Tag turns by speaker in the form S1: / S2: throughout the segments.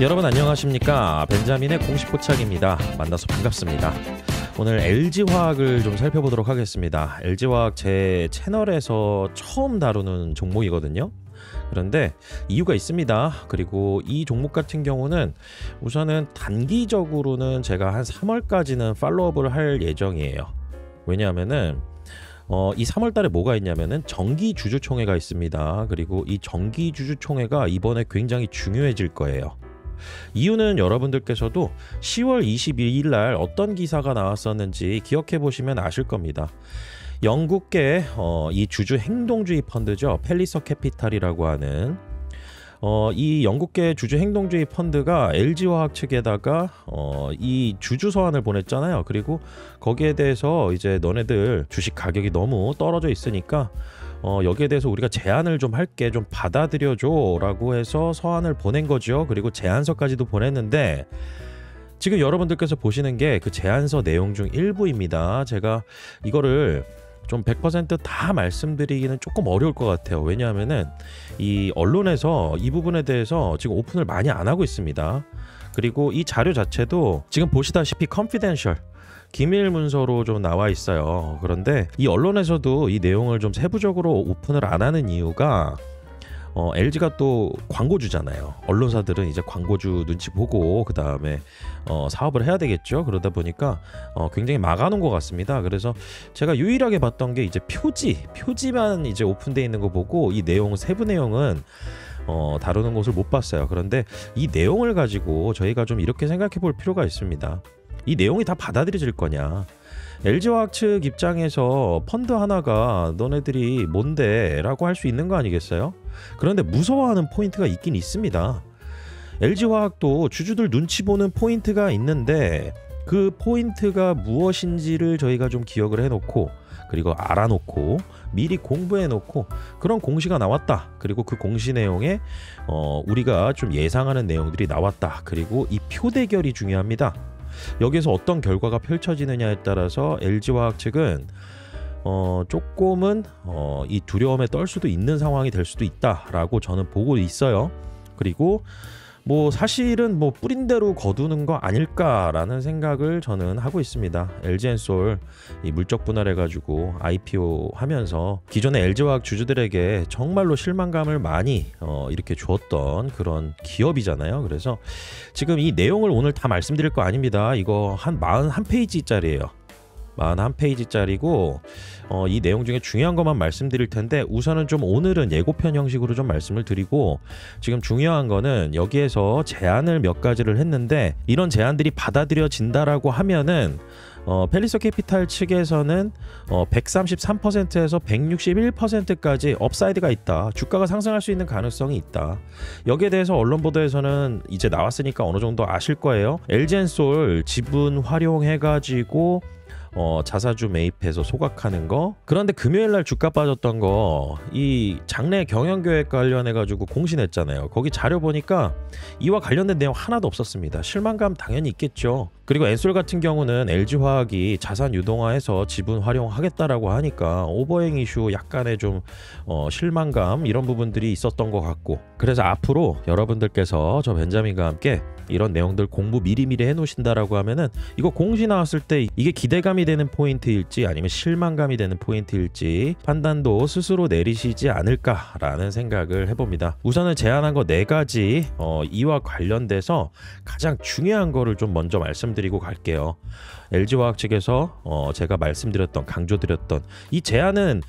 S1: 여러분 안녕하십니까? 벤자민의 공식 포착입니다. 만나서 반갑습니다. 오늘 LG화학을 좀 살펴보도록 하겠습니다. LG화학 제 채널에서 처음 다루는 종목이거든요. 그런데 이유가 있습니다. 그리고 이 종목 같은 경우는 우선은 단기적으로는 제가 한 3월까지는 팔로우업을 할 예정이에요. 왜냐하면은 이 3월 달에 뭐가 있냐면은 정기 주주총회가 있습니다. 그리고 이 정기 주주총회가 이번에 굉장히 중요해질 거예요. 이유는 여러분들께서도 10월 22일 날 어떤 기사가 나왔었는지 기억해 보시면 아실 겁니다. 영국계 이 주주 행동주의 펀드죠. 펠리서 캐피탈이라고 하는 이 영국계 주주 행동주의 펀드가 LG화학 측에다가 이 주주 서한을 보냈잖아요. 그리고 거기에 대해서 이제 너네들 주식 가격이 너무 떨어져 있으니까 여기에 대해서 우리가 제안을 좀 할게, 좀 받아들여줘 라고 해서 서한을 보낸 거죠. 그리고 제안서까지도 보냈는데 지금 여러분들께서 보시는 게 그 제안서 내용 중 일부입니다. 제가 이거를 좀 100% 말씀드리기는 조금 어려울 것 같아요. 왜냐하면은 이 언론에서 이 부분에 대해서 지금 오픈을 많이 안 하고 있습니다. 그리고 이 자료 자체도 지금 보시다시피 컨피덴셜 기밀 문서로 좀 나와 있어요. 그런데 이 언론에서도 이 내용을 좀 세부적으로 오픈을 안 하는 이유가 LG가 또 광고주잖아요. 언론사들은 이제 광고주 눈치 보고 그 다음에 사업을 해야 되겠죠. 그러다 보니까 굉장히 막아놓은 것 같습니다. 그래서 제가 유일하게 봤던 게 이제 표지만 이제 오픈되어 있는 거 보고 이 내용 세부 내용은 다루는 것을 못 봤어요. 그런데 이 내용을 가지고 저희가 좀 이렇게 생각해 볼 필요가 있습니다. 이 내용이 다 받아들여질 거냐? LG화학 측 입장에서 펀드 하나가 너네들이 뭔데? 라고 할 수 있는 거 아니겠어요? 그런데 무서워하는 포인트가 있긴 있습니다. LG화학도 주주들 눈치 보는 포인트가 있는데 그 포인트가 무엇인지를 저희가 좀 기억을 해놓고 그리고 알아놓고 미리 공부해놓고 그런 공시가 나왔다. 그리고 그 공시 내용에 우리가 좀 예상하는 내용들이 나왔다. 그리고 이 표대결이 중요합니다. 여기서 어떤 결과가 펼쳐지느냐에 따라서 LG화학 측은 조금은 이 두려움에 떨 수도 있는 상황이 될 수도 있다라고 저는 보고 있어요. 그리고 뭐 사실은 뭐 뿌린 대로 거두는 거 아닐까라는 생각을 저는 하고 있습니다. LG엔솔 이 물적 분할해가지고 IPO 하면서 기존의 LG화학 주주들에게 정말로 실망감을 많이 이렇게 주었던 그런 기업이잖아요. 그래서 지금 이 내용을 오늘 다 말씀드릴 거 아닙니다. 이거 한 41페이지짜리예요. 41페이지짜리고 이 내용 중에 중요한 것만 말씀드릴 텐데 우선은 좀 오늘은 예고편 형식으로 좀 말씀을 드리고 지금 중요한 거는 여기에서 제안을 몇 가지를 했는데 이런 제안들이 받아들여진다라고 하면은 펠리서 캐피탈 측에서는 133%에서 161%까지 업사이드가 있다. 주가가 상승할 수 있는 가능성이 있다. 여기에 대해서 언론 보도에서는 이제 나왔으니까 어느 정도 아실 거예요. LG엔솔 지분 활용해가지고 자사주 매입해서 소각하는 거. 그런데 금요일날 주가 빠졌던 거 이 장내 경영계획 관련해가지고 공시냈잖아요. 거기 자료 보니까 이와 관련된 내용 하나도 없었습니다. 실망감 당연히 있겠죠. 그리고 엔솔 같은 경우는 LG화학이 자산 유동화해서 지분 활용하겠다라고 하니까 오버행 이슈 약간의 좀 실망감 이런 부분들이 있었던 것 같고 그래서 앞으로 여러분들께서 저 벤자민과 함께 이런 내용들 공부 미리미리 해놓으신다라고 하면은 이거 공시 나왔을 때 이게 기대감이 되는 포인트일지 아니면 실망감이 되는 포인트일지 판단도 스스로 내리시지 않을까라는 생각을 해봅니다. 우선은 제안한 거 4가지 이와 관련돼서 가장 중요한 거를 좀 먼저 말씀드리고 갈게요. LG화학 측에서 제가 말씀드렸던 강조드렸던 이 제안은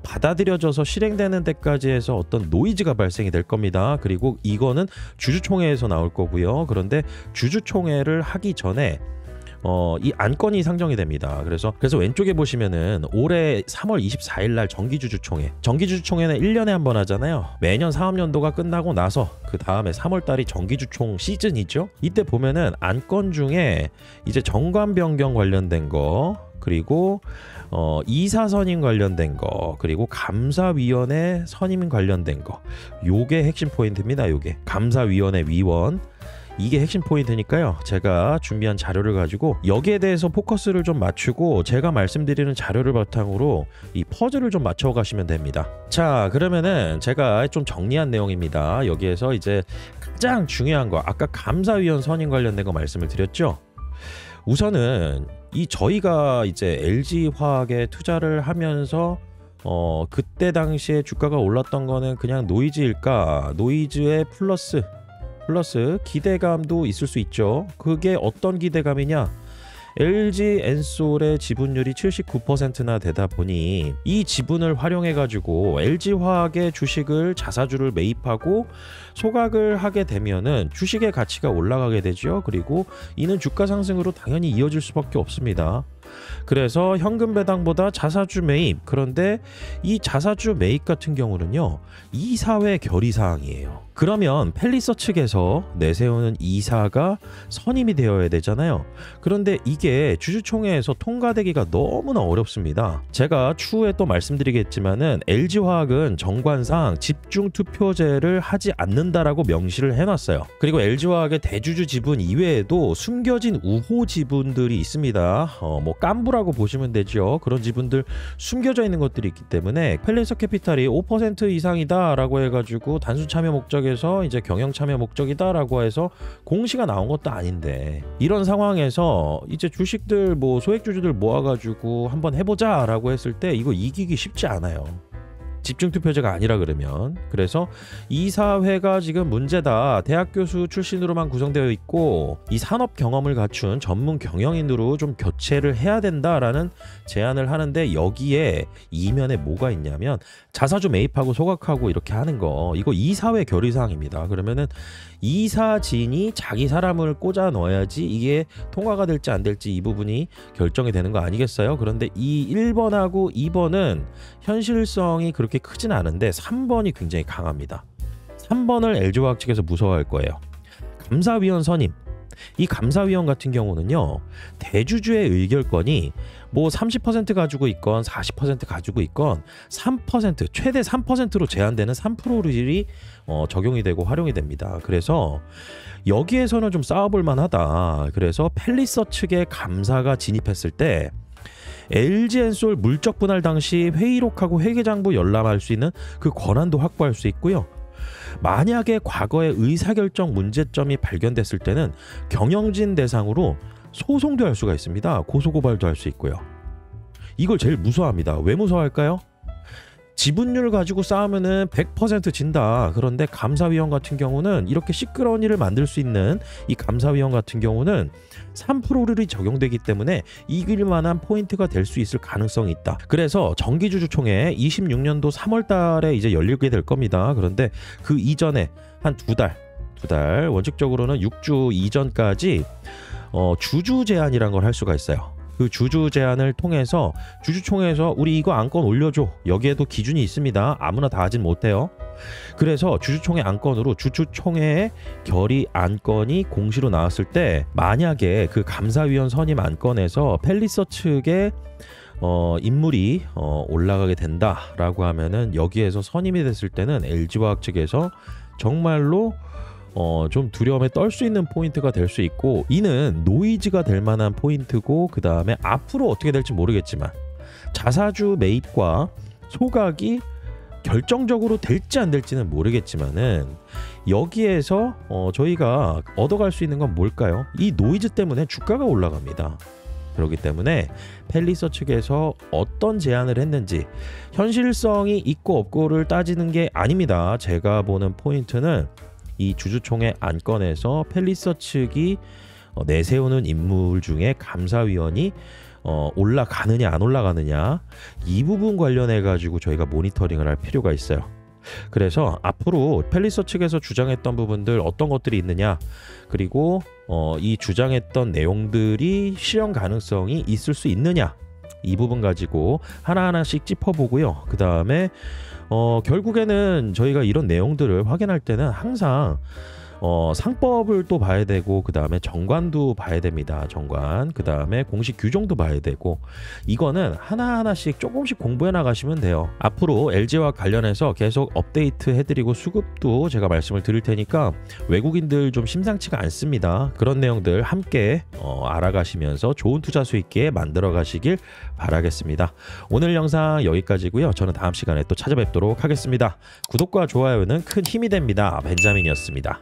S1: 받아들여져서 실행되는 데까지 해서 어떤 노이즈가 발생이 될 겁니다. 그리고 이거는 주주총회에서 나올 거고요. 그런데 주주총회를 하기 전에 이 안건이 상정이 됩니다. 그래서 왼쪽에 보시면은 올해 3월 24일 날 정기주주총회는 1년에 한 번 하잖아요. 매년 사업연도가 끝나고 나서 그 다음에 3월 달이 정기주총 시즌이죠. 이때 보면은 안건 중에 이제 정관 변경 관련된 거 그리고 이사 선임 관련된 거 그리고 감사위원회 선임 관련된 거 요게 핵심 포인트입니다. 요게 감사위원회 위원 이게 핵심 포인트니까요. 제가 준비한 자료를 가지고 여기에 대해서 포커스를 좀 맞추고 제가 말씀드리는 자료를 바탕으로 이 퍼즐을 좀 맞춰 가시면 됩니다. 자, 그러면은 제가 좀 정리한 내용입니다. 여기에서 이제 가장 중요한 거, 아까 감사위원 선임 관련된 거 말씀을 드렸죠. 우선은 이 저희가 이제 LG화학에 투자를 하면서 그때 당시에 주가가 올랐던 거는 그냥 노이즈일까? 노이즈의 플러스 기대감도 있을 수 있죠. 그게 어떤 기대감이냐? LG 엔솔의 지분율이 79%나 되다 보니 이 지분을 활용해 가지고 LG화학의 주식을 자사주를 매입하고 소각을 하게 되면은 주식의 가치가 올라가게 되죠. 그리고 이는 주가 상승으로 당연히 이어질 수밖에 없습니다. 그래서 현금 배당보다 자사주 매입, 그런데 이 자사주 매입 같은 경우는요 이사회 결의사항이에요. 그러면 펠리서 측에서 내세우는 이사가 선임이 되어야 되잖아요. 그런데 이게 주주총회에서 통과되기가 너무나 어렵습니다. 제가 추후에 또 말씀드리겠지만은 LG화학은 정관상 집중투표제를 하지 않는다라고 명시를 해놨어요. 그리고 LG화학의 대주주 지분 이외에도 숨겨진 우호 지분들이 있습니다. 뭐 깐부라고 보시면 되죠. 그런 지분들 숨겨져 있는 것들이 있기 때문에 펠리서 캐피탈이 5% 이상이다 라고 해가지고 단순 참여 목적에서 이제 경영 참여 목적이다라고 해서 공시가 나온 것도 아닌데, 이런 상황에서 이제 주식들 뭐 소액주주들 모아가지고 한번 해보자 라고 했을 때 이거 이기기 쉽지 않아요. 집중투표제가 아니라 그러면. 그래서 이사회가 지금 문제다. 대학 교수 출신으로만 구성되어 있고 이 산업 경험을 갖춘 전문 경영인으로 좀 교체를 해야 된다라는 제안을 하는데, 여기에 이면에 뭐가 있냐면 자사주 매입하고 소각하고 이렇게 하는 거, 이거 이사회 결의사항입니다. 그러면은 이사진이 자기 사람을 꽂아 넣어야지 이게 통과가 될지 안 될지 이 부분이 결정이 되는 거 아니겠어요? 그런데 이 1번하고 2번은 현실성이 그렇게 크진 않은데 3번이 굉장히 강합니다. 3번을 LG화학 측에서 무서워할 거예요. 감사위원 선임. 이 감사위원 같은 경우는요 대주주의 의결권이 뭐 30% 가지고 있건 40% 가지고 있건 3% 최대 3%로 제한되는 3%율이 적용이 되고 활용이 됩니다. 그래서 여기에서는 좀 싸워볼 만하다. 그래서 펠리서 측의 감사가 진입했을 때 LG엔솔 물적 분할 당시 회의록하고 회계장부 열람할 수 있는 그 권한도 확보할 수 있고요. 만약에 과거에 의사결정 문제점이 발견됐을 때는 경영진 대상으로 소송도 할 수가 있습니다. 고소고발도 할 수 있고요. 이걸 제일 무서워합니다. 왜 무서워할까요? 지분율 가지고 싸우면은 100% 진다. 그런데 감사위원 같은 경우는 이렇게 시끄러운 일을 만들 수 있는 이 감사위원 같은 경우는 3%룰이 적용되기 때문에 이길 만한 포인트가 될 수 있을 가능성이 있다. 그래서 정기주주총회 26년도 3월 달에 이제 열리게 될 겁니다. 그런데 그 이전에 한 두 달, 원칙적으로는 6주 이전까지 주주 제안이란 걸 할 수가 있어요. 그 주주 제안을 통해서 주주총회에서 우리 이거 안건 올려줘. 여기에도 기준이 있습니다. 아무나 다 하진 못해요. 그래서 주주총회 안건으로 주주총회의 결의 안건이 공시로 나왔을 때, 만약에 그 감사위원 선임 안건에서 펠리서 측의 인물이 올라가게 된다라고 하면은, 여기에서 선임이 됐을 때는 LG화학 측에서 정말로 좀 두려움에 떨 수 있는 포인트가 될 수 있고, 이는 노이즈가 될 만한 포인트고, 그 다음에 앞으로 어떻게 될지 모르겠지만 자사주 매입과 소각이 결정적으로 될지 안 될지는 모르겠지만은, 여기에서 저희가 얻어갈 수 있는 건 뭘까요? 이 노이즈 때문에 주가가 올라갑니다. 그렇기 때문에 펠리서 측에서 어떤 제안을 했는지 현실성이 있고 없고를 따지는 게 아닙니다. 제가 보는 포인트는 이 주주총회 안건에서 펠리서 측이 내세우는 인물 중에 감사위원이 올라가느냐 안 올라가느냐, 이 부분 관련해 가지고 저희가 모니터링을 할 필요가 있어요. 그래서 앞으로 펠리서 측에서 주장했던 부분들 어떤 것들이 있느냐, 그리고 이 주장했던 내용들이 실현 가능성이 있을 수 있느냐, 이 부분 가지고 하나하나씩 짚어보고요. 그 다음에 결국에는 저희가 이런 내용들을 확인할 때는 항상 상법을 또 봐야 되고, 그 다음에 정관도 봐야 됩니다. 정관, 그 다음에 공식 규정도 봐야 되고, 이거는 하나하나씩 조금씩 공부해 나가시면 돼요. 앞으로 LG와 관련해서 계속 업데이트 해드리고 수급도 제가 말씀을 드릴 테니까 외국인들 좀 심상치가 않습니다. 그런 내용들 함께 알아가시면서 좋은 투자 수익기에 만들어 가시길 바라겠습니다. 오늘 영상 여기까지고요. 저는 다음 시간에 또 찾아뵙도록 하겠습니다. 구독과 좋아요는 큰 힘이 됩니다. 벤자민이었습니다.